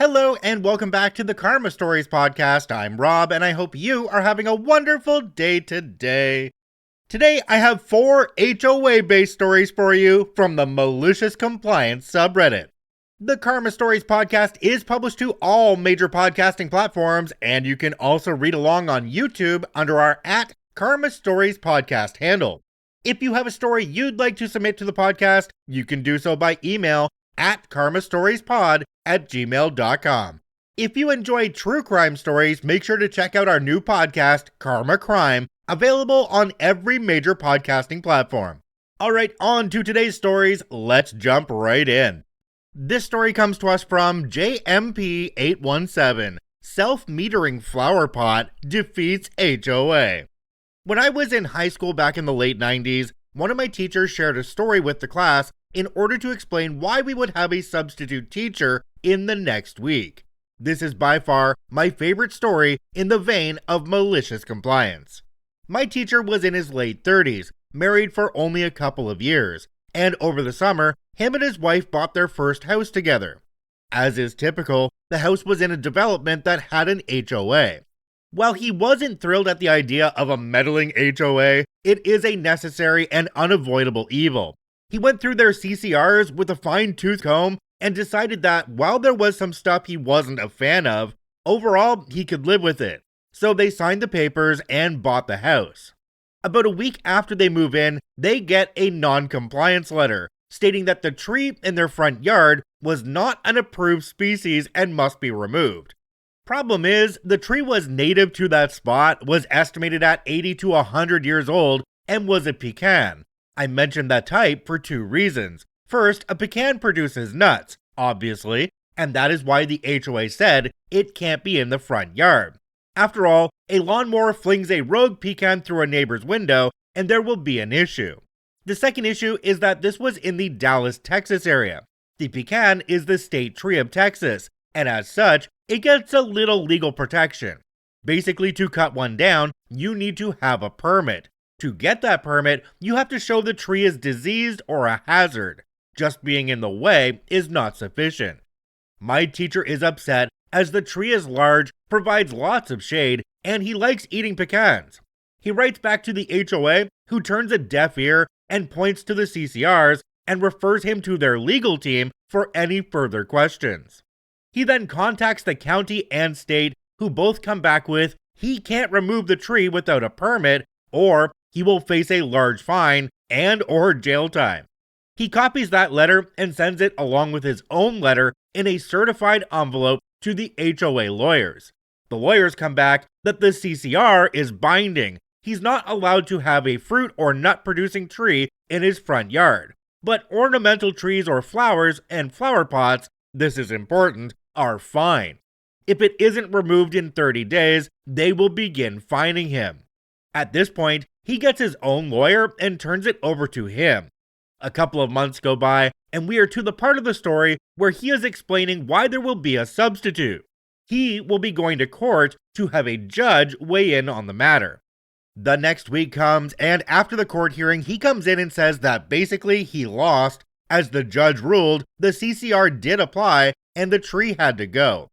Hello and welcome back to the Karma Stories podcast. I'm Rob and I hope you are having a wonderful day today. Today I have 4 HOA based stories for you from the Malicious Compliance subreddit. The Karma Stories podcast is published to all major podcasting platforms, and you can also read along on YouTube under our @Karma Stories podcast handle. If you have a story you'd like to submit to the podcast, you can do so by email at karmastoriespod@gmail.com. If you enjoy true crime stories, make sure to check out our new podcast, Karma Crime, available on every major podcasting platform. Alright, on to today's stories. Let's jump right in. This story comes to us from JMP817. Self-metering Flowerpot defeats HOA. When I was in high school back in the late 90s, one of my teachers shared a story with the class in order to explain why we would have a substitute teacher in the next week. This is by far my favorite story in the vein of Malicious Compliance. My teacher was in his late 30s, married for only a couple of years, and over the summer, him and his wife bought their first house together. As is typical, the house was in a development that had an HOA. While he wasn't thrilled at the idea of a meddling HOA, it is a necessary and unavoidable evil. He went through their CCRs with a fine-tooth comb and decided that while there was some stuff he wasn't a fan of, overall he could live with it. So they signed the papers and bought the house. About a week after they move in, they get a non-compliance letter stating that the tree in their front yard was not an approved species and must be removed. Problem is, the tree was native to that spot, was estimated at 80 to 100 years old, and was a pecan. I mentioned that type for 2 reasons. First, a pecan produces nuts, obviously, and that is why the HOA said it can't be in the front yard. After all, a lawnmower flings a rogue pecan through a neighbor's window, and there will be an issue. The second issue is that this was in the Dallas, Texas area. The pecan is the state tree of Texas, and as such, it gets a little legal protection. Basically, to cut one down, you need to have a permit. To get that permit, you have to show the tree is diseased or a hazard. Just being in the way is not sufficient. My teacher is upset as the tree is large, provides lots of shade, and he likes eating pecans. He writes back to the HOA, who turns a deaf ear and points to the CCRs and refers him to their legal team for any further questions. He then contacts the county and state, who both come back with he can't remove the tree without a permit, or he will face a large fine and/or jail time. He copies that letter and sends it along with his own letter in a certified envelope to the HOA lawyers. The lawyers come back that the CCR is binding. He's not allowed to have a fruit or nut producing tree in his front yard. But ornamental trees or flowers and flower pots, this is important, are fine. If it isn't removed in 30 days, they will begin fining him. At this point, he gets his own lawyer and turns it over to him. A couple of months go by, and we are to the part of the story where he is explaining why there will be a substitute. He will be going to court to have a judge weigh in on the matter. The next week comes, and after the court hearing, he comes in and says that basically he lost. As the judge ruled, the CCR did apply, and the tree had to go.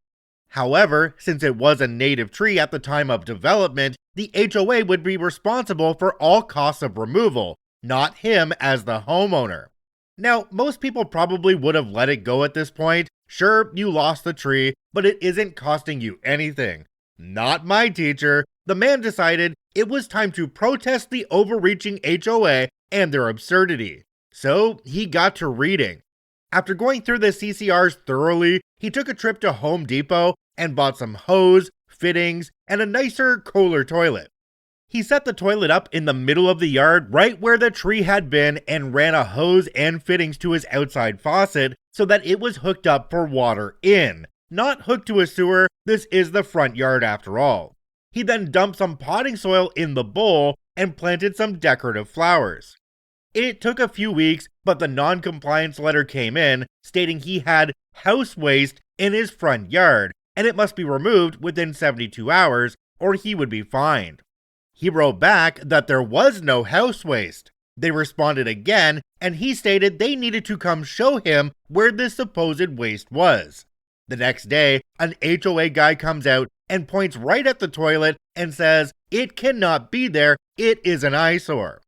However, since it was a native tree at the time of development, the HOA would be responsible for all costs of removal, not him as the homeowner. Now, most people probably would have let it go at this point. Sure, you lost the tree, but it isn't costing you anything. Not my teacher. The man decided it was time to protest the overreaching HOA and their absurdity. So he got to reading. After going through the CCRs thoroughly, he took a trip to Home Depot and bought some hose, fittings, and a nicer, cooler toilet. He set the toilet up in the middle of the yard right where the tree had been and ran a hose and fittings to his outside faucet so that it was hooked up for water in. Not hooked to a sewer, this is the front yard after all. He then dumped some potting soil in the bowl and planted some decorative flowers. It took a few weeks, but the non-compliance letter came in stating he had house waste in his front yard and it must be removed within 72 hours or he would be fined. He wrote back that there was no house waste. They responded again, and he stated they needed to come show him where this supposed waste was. The next day, an HOA guy comes out and points right at the toilet and says, "It cannot be there, it is an eyesore."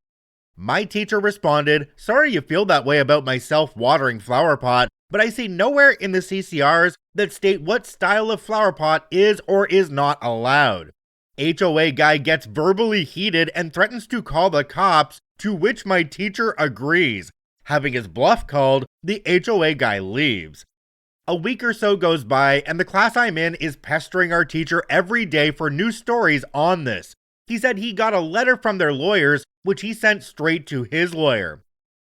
My teacher responded, "Sorry you feel that way about my self-watering flower pot, but I see nowhere in the CCRs that state what style of flower pot is or is not allowed." HOA guy gets verbally heated and threatens to call the cops, to which my teacher agrees. Having his bluff called, the HOA guy leaves. A week or so goes by, and the class I'm in is pestering our teacher every day for new stories on this. He said he got a letter from their lawyers, which he sent straight to his lawyer.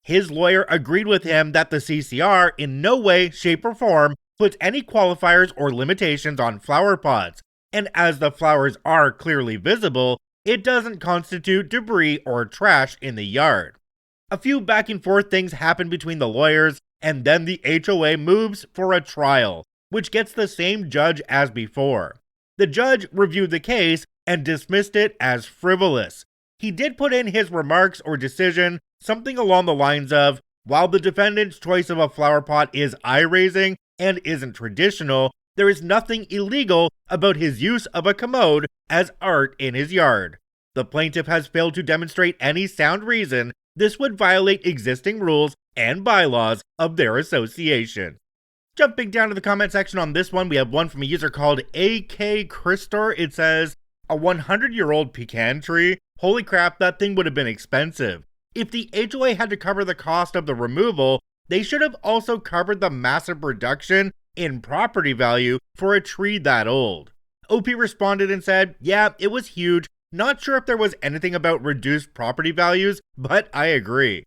His lawyer agreed with him that the CCR in no way, shape, or form puts any qualifiers or limitations on flower pots, and as the flowers are clearly visible, it doesn't constitute debris or trash in the yard. A few back and forth things happen between the lawyers, and then the HOA moves for a trial, which gets the same judge as before. The judge reviewed the case and dismissed it as frivolous. He did put in his remarks or decision something along the lines of, while the defendant's choice of a flower pot is eye-raising and isn't traditional, there is nothing illegal about his use of a commode as art in his yard. The plaintiff has failed to demonstrate any sound reason this would violate existing rules and bylaws of their association. Jumping down to the comment section on this one, we have one from a user called AK Christor. It says, "A 100-year-old pecan tree? Holy crap, that thing would have been expensive. If the HOA had to cover the cost of the removal, they should have also covered the massive reduction in property value for a tree that old." OP responded and said, "Yeah, it was huge. Not sure if there was anything about reduced property values, but I agree."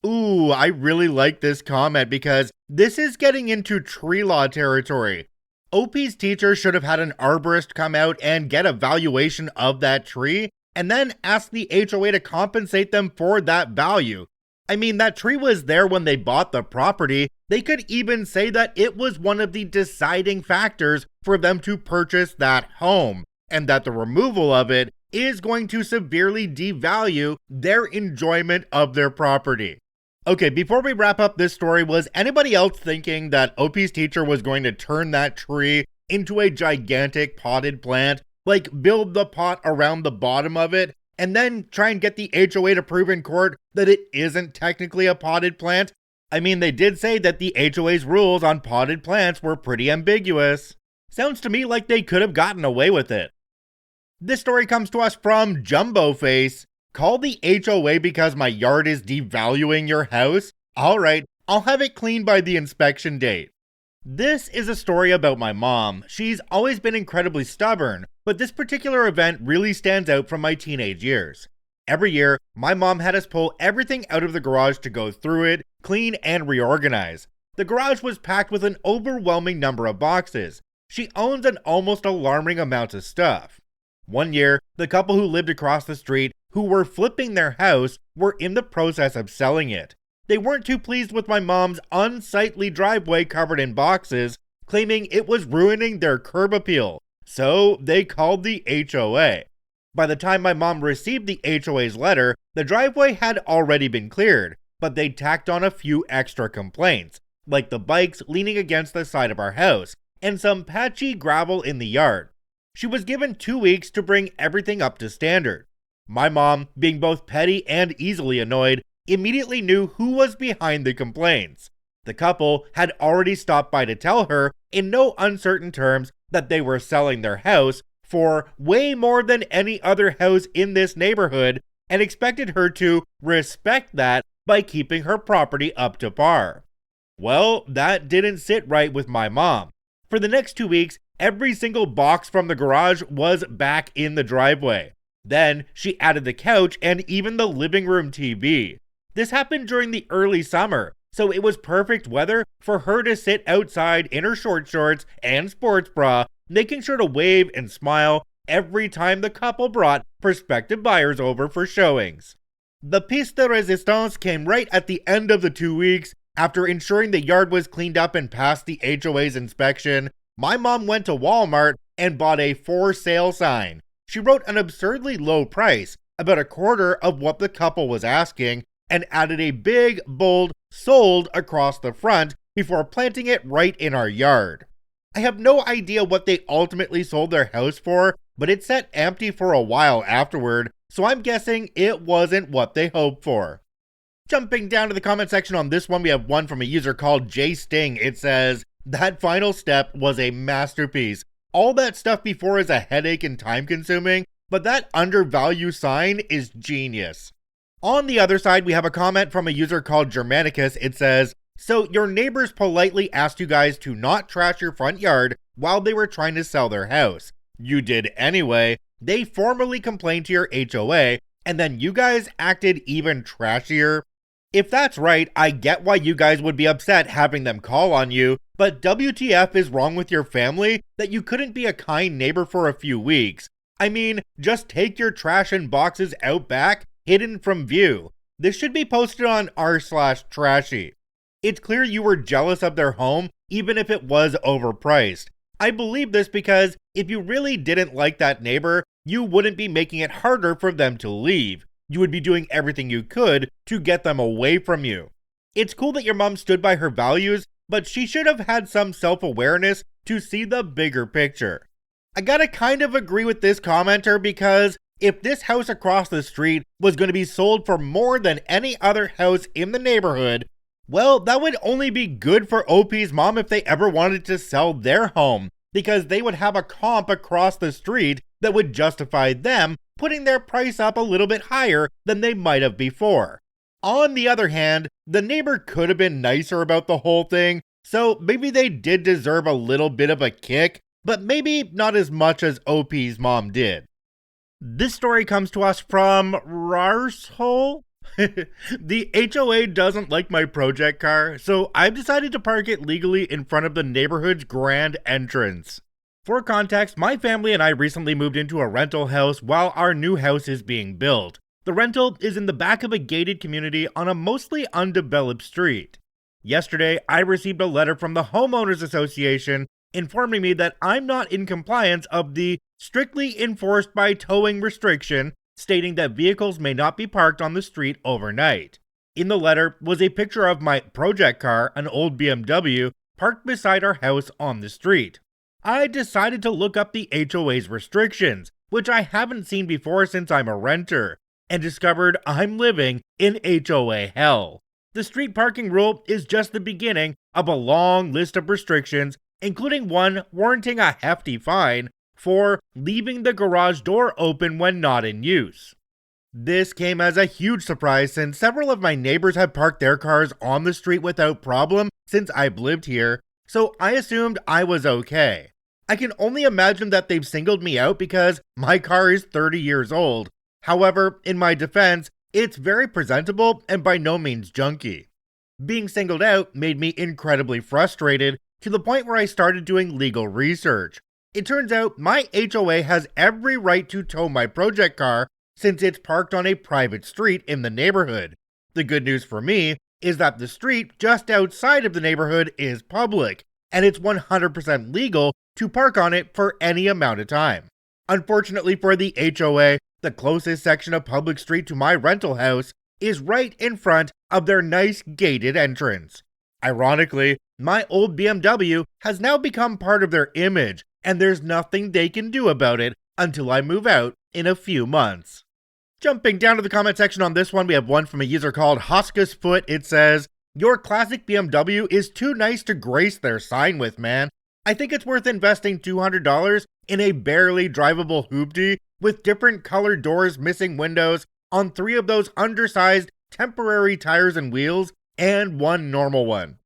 Ooh, I really like this comment because this is getting into tree law territory. OP's teacher should have had an arborist come out and get a valuation of that tree, and then ask the HOA to compensate them for that value. I mean, that tree was there when they bought the property. They could even say that it was one of the deciding factors for them to purchase that home, and that the removal of it is going to severely devalue their enjoyment of their property. Okay, before we wrap up this story, was anybody else thinking that OP's teacher was going to turn that tree into a gigantic potted plant? Like, build the pot around the bottom of it, and then try and get the HOA to prove in court that it isn't technically a potted plant? I mean, they did say that the HOA's rules on potted plants were pretty ambiguous. Sounds to me like they could have gotten away with it. This story comes to us from Jumbo Face. "Call the HOA because my yard is devaluing your house? Alright, I'll have it cleaned by the inspection date." This is a story about my mom. She's always been incredibly stubborn, but this particular event really stands out from my teenage years. Every year, my mom had us pull everything out of the garage to go through it, clean, and reorganize. The garage was packed with an overwhelming number of boxes. She owns an almost alarming amount of stuff. One year, the couple who lived across the street, who were flipping their house, were in the process of selling it. They weren't too pleased with my mom's unsightly driveway covered in boxes, claiming it was ruining their curb appeal, so they called the HOA. By the time my mom received the HOA's letter, the driveway had already been cleared, but they tacked on a few extra complaints, like the bikes leaning against the side of our house, and some patchy gravel in the yard. She was given 2 weeks to bring everything up to standard. My mom, being both petty and easily annoyed, immediately knew who was behind the complaints. The couple had already stopped by to tell her, in no uncertain terms, that they were selling their house for way more than any other house in this neighborhood, and expected her to respect that by keeping her property up to par. Well, that didn't sit right with my mom. For the next 2 weeks, every single box from the garage was back in the driveway. Then, she added the couch and even the living room TV. This happened during the early summer, so it was perfect weather for her to sit outside in her short shorts and sports bra, making sure to wave and smile every time the couple brought prospective buyers over for showings. The piece de resistance came right at the end of the 2 weeks. After ensuring the yard was cleaned up and passed the HOA's inspection, my mom went to Walmart and bought a for sale sign. She wrote an absurdly low price, about a quarter of what the couple was asking, and added a big, bold, sold across the front before planting it right in our yard. I have no idea what they ultimately sold their house for, but it sat empty for a while afterward, so I'm guessing it wasn't what they hoped for. Jumping down to the comment section on this one, we have one from a user called J Sting. It says, "That final step was a masterpiece. All that stuff before is a headache and time consuming, but that undervalue sign is genius." On the other side, we have a comment from a user called Germanicus. It says, "So your neighbors politely asked you guys to not trash your front yard while they were trying to sell their house. You did anyway. They formally complained to your HOA, and then you guys acted even trashier. If that's right, I get why you guys would be upset having them call on you, but WTF is wrong with your family that you couldn't be a kind neighbor for a few weeks? I mean, just take your trash in boxes out back, hidden from view. This should be posted on r/trashy. It's clear you were jealous of their home, even if it was overpriced. I believe this because if you really didn't like that neighbor, you wouldn't be making it harder for them to leave. You would be doing everything you could to get them away from you. It's cool that your mom stood by her values, but she should have had some self-awareness to see the bigger picture." I gotta kind of agree with this commenter because if this house across the street was going to be sold for more than any other house in the neighborhood, well, that would only be good for OP's mom if they ever wanted to sell their home, because they would have a comp across the street that would justify them putting their price up a little bit higher than they might have before. On the other hand, the neighbor could have been nicer about the whole thing, so maybe they did deserve a little bit of a kick, but maybe not as much as OP's mom did. This story comes to us from Rarsehole. The HOA doesn't like my project car, so I've decided to park it legally in front of the neighborhood's grand entrance. For context, my family and I recently moved into a rental house while our new house is being built. The rental is in the back of a gated community on a mostly undeveloped street. Yesterday, I received a letter from the Homeowners Association informing me that I'm not in compliance of the strictly enforced by towing restriction, stating that vehicles may not be parked on the street overnight. In the letter was a picture of my project car, an old BMW, parked beside our house on the street. I decided to look up the HOA's restrictions, which I haven't seen before since I'm a renter, and discovered I'm living in HOA hell. The street parking rule is just the beginning of a long list of restrictions, including one warranting a hefty fine for leaving the garage door open when not in use. This came as a huge surprise since several of my neighbors have parked their cars on the street without problem since I've lived here, so I assumed I was okay. I can only imagine that they've singled me out because my car is 30 years old. However, in my defense, it's very presentable and by no means junky. Being singled out made me incredibly frustrated to the point where I started doing legal research. It turns out my HOA has every right to tow my project car since it's parked on a private street in the neighborhood. The good news for me is that the street just outside of the neighborhood is public, and it's 100% legal to park on it for any amount of time. Unfortunately for the HOA, the closest section of public street to my rental house is right in front of their nice gated entrance. Ironically, my old BMW has now become part of their image, and there's nothing they can do about it until I move out in a few months. Jumping down to the comment section on this one, we have one from a user called Hoskus Foot. It says, "Your classic BMW is too nice to grace their sign with, man. I think it's worth investing $200 in a barely drivable hoopty with different colored doors, missing windows, on 3 of those undersized temporary tires and wheels, and 1 normal one."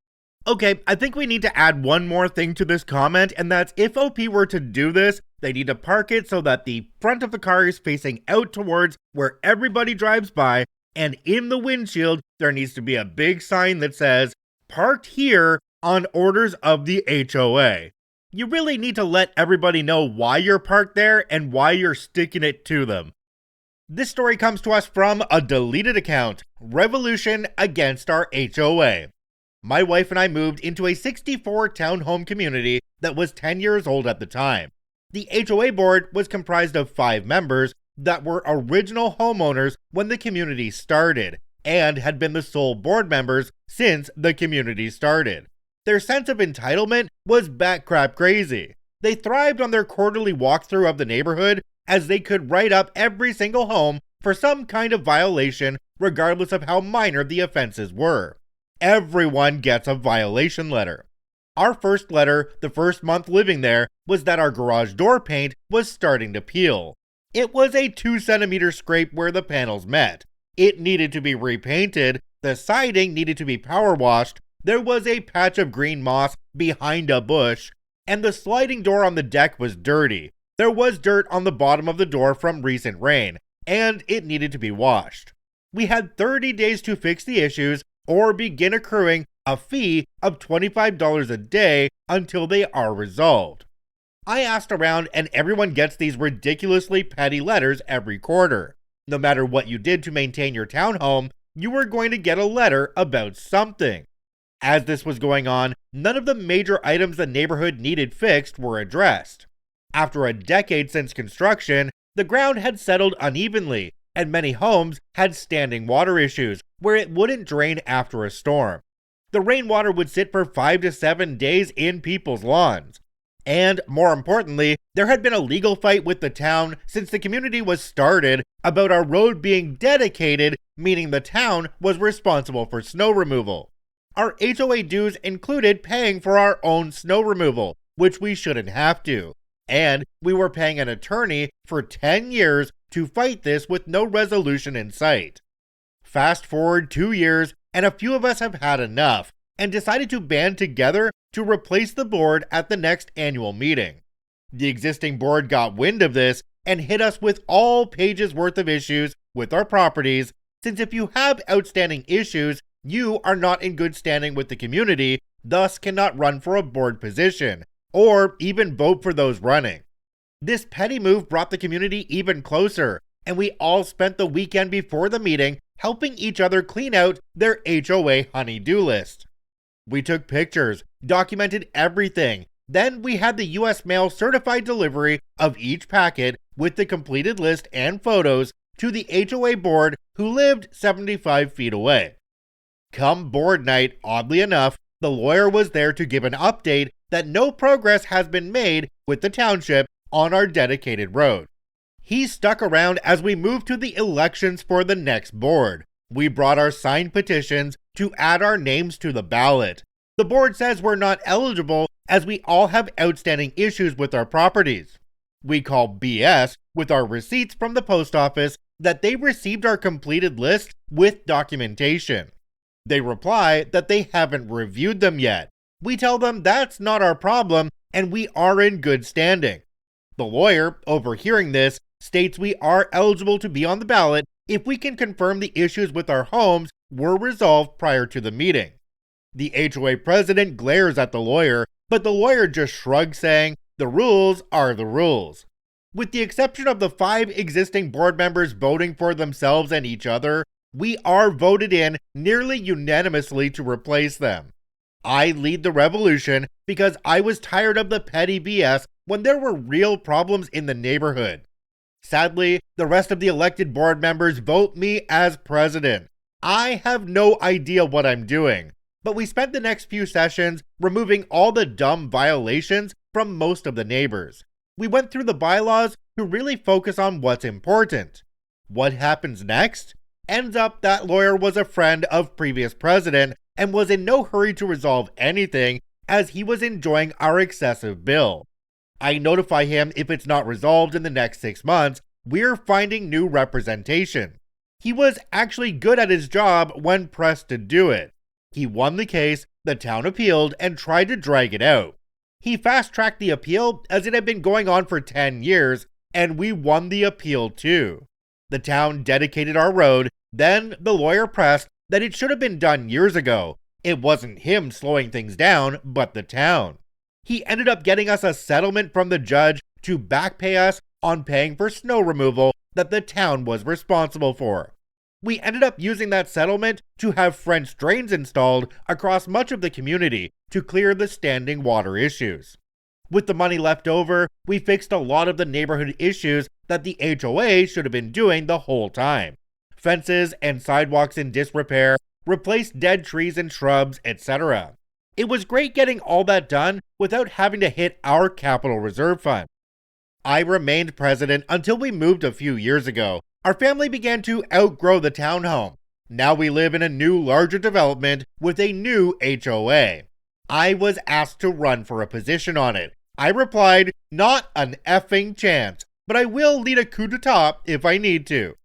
Okay, I think we need to add one more thing to this comment, and that's if OP were to do this, they need to park it so that the front of the car is facing out towards where everybody drives by, and in the windshield, there needs to be a big sign that says, "Parked here on orders of the HOA." You really need to let everybody know why you're parked there and why you're sticking it to them. This story comes to us from a deleted account, Revolution Against Our HOA. My wife and I moved into a 64 townhome community that was 10 years old at the time. The HOA board was comprised of 5 members that were original homeowners when the community started and had been the sole board members since the community started. their sense of entitlement was batcrap crazy. They thrived on their quarterly walkthrough of the neighborhood, as they could write up every single home for some kind of violation, regardless of how minor the offenses were. Everyone gets a violation letter. Our first letter, the first month living there, was that our garage door paint was starting to peel. It was a 2-centimeter scrape where the panels met. It needed to be repainted, the siding needed to be power washed, there was a patch of green moss behind a bush, and the sliding door on the deck was dirty. There was dirt on the bottom of the door from recent rain, and it needed to be washed. We had 30 days to fix the issues or begin accruing a fee of $25 a day until they are resolved. I asked around, and everyone gets these ridiculously petty letters every quarter. No matter what you did to maintain your townhome, you were going to get a letter about something. As this was going on, none of the major items the neighborhood needed fixed were addressed. After a decade since construction, the ground had settled unevenly, and many homes had standing water issues where it wouldn't drain after a storm. The rainwater would sit for 5 to 7 days in people's lawns. And, more importantly, there had been a legal fight with the town since the community was started about our road being dedicated, meaning the town was responsible for snow removal. Our HOA dues included paying for our own snow removal, which we shouldn't have to. And we were paying an attorney for 10 years to fight this with no resolution in sight. Fast forward 2 years, and a few of us have had enough, and decided to band together to replace the board at the next annual meeting. The existing board got wind of this and hit us with all pages worth of issues with our properties, since if you have outstanding issues, you are not in good standing with the community, thus cannot run for a board position, or even vote for those running. This petty move brought the community even closer, and we all spent the weekend before the meeting helping each other clean out their HOA honey-do list. We took pictures, documented everything, then we had the US mail certified delivery of each packet with the completed list and photos to the HOA board who lived 75 feet away. Come board night, oddly enough, the lawyer was there to give an update that no progress has been made with the township on our dedicated road. He stuck around as we moved to the elections for the next board. We brought our signed petitions to add our names to the ballot. The board says we're not eligible as we all have outstanding issues with our properties. We call BS with our receipts from the post office that they received our completed list with documentation. They reply that they haven't reviewed them yet. We tell them that's not our problem and we are in good standing. The lawyer, overhearing this, states we are eligible to be on the ballot if we can confirm the issues with our homes were resolved prior to the meeting. The HOA president glares at the lawyer, but the lawyer just shrugs, saying, "The rules are the rules." With the exception of the 5 existing board members voting for themselves and each other, we are voted in nearly unanimously to replace them. I lead the revolution because I was tired of the petty BS when there were real problems in the neighborhood. Sadly, the rest of the elected board members vote me as president. I have no idea what I'm doing, but we spent the next few sessions removing all the dumb violations from most of the neighbors. We went through the bylaws to really focus on what's important. What happens next? Ends up that lawyer was a friend of previous president and was in no hurry to resolve anything as he was enjoying our excessive bill. I notify him if it's not resolved in the next 6 months, we're finding new representation. He was actually good at his job when pressed to do it. He won the case, the town appealed, and tried to drag it out. He fast-tracked the appeal as it had been going on for 10 years, and we won the appeal too. The town dedicated our road, then the lawyer pressed that it should have been done years ago. It wasn't him slowing things down, but the town. He ended up getting us a settlement from the judge to back pay us on paying for snow removal that the town was responsible for. We ended up using that settlement to have French drains installed across much of the community to clear the standing water issues. With the money left over, we fixed a lot of the neighborhood issues that the HOA should have been doing the whole time. Fences and sidewalks in disrepair, replaced dead trees and shrubs, etc. It was great getting all that done without having to hit our capital reserve fund. I remained president until we moved a few years ago. Our family began to outgrow the townhome. Now we live in a new, larger development with a new HOA. I was asked to run for a position on it. I replied, not an effing chance, but I will lead a coup d'etat if I need to.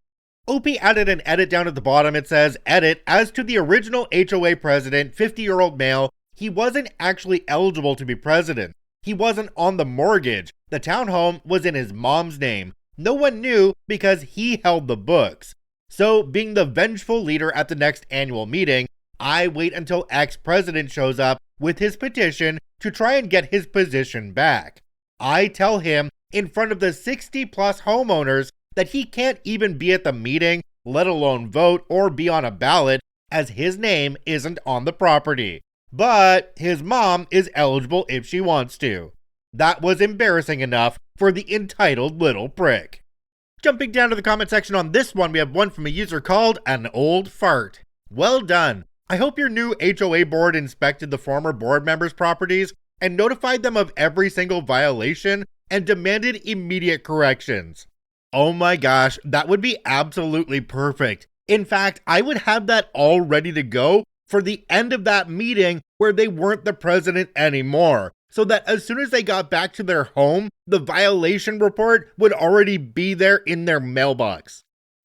OP added an edit down at the bottom. It says, edit, as to the original HOA president, 50-year-old male, he wasn't actually eligible to be president. He wasn't on the mortgage. The townhome was in his mom's name. No one knew because he held the books. So, being the vengeful leader at the next annual meeting, I wait until ex-president shows up with his petition to try and get his position back. I tell him in front of the 60-plus homeowners that he can't even be at the meeting, let alone vote or be on a ballot, as his name isn't on the property. But his mom is eligible if she wants to. That was embarrassing enough for the entitled little prick. Jumping down to the comment section on this one, we have one from a user called An Old Fart. Well done. I hope your new HOA board inspected the former board members' properties and notified them of every single violation and demanded immediate corrections. Oh my gosh, that would be absolutely perfect. In fact, I would have that all ready to go for the end of that meeting where they weren't the president anymore, so that as soon as they got back to their home, the violation report would already be there in their mailbox.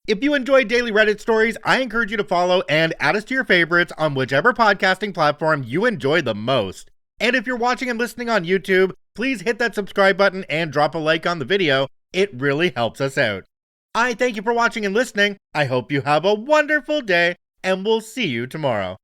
If you enjoy daily Reddit stories, I encourage you to follow and add us to your favorites on whichever podcasting platform you enjoy the most. And if you're watching and listening on YouTube, please hit that subscribe button and drop a like on the video. It really helps us out. I thank you for watching and listening. I hope you have a wonderful day, and we'll see you tomorrow.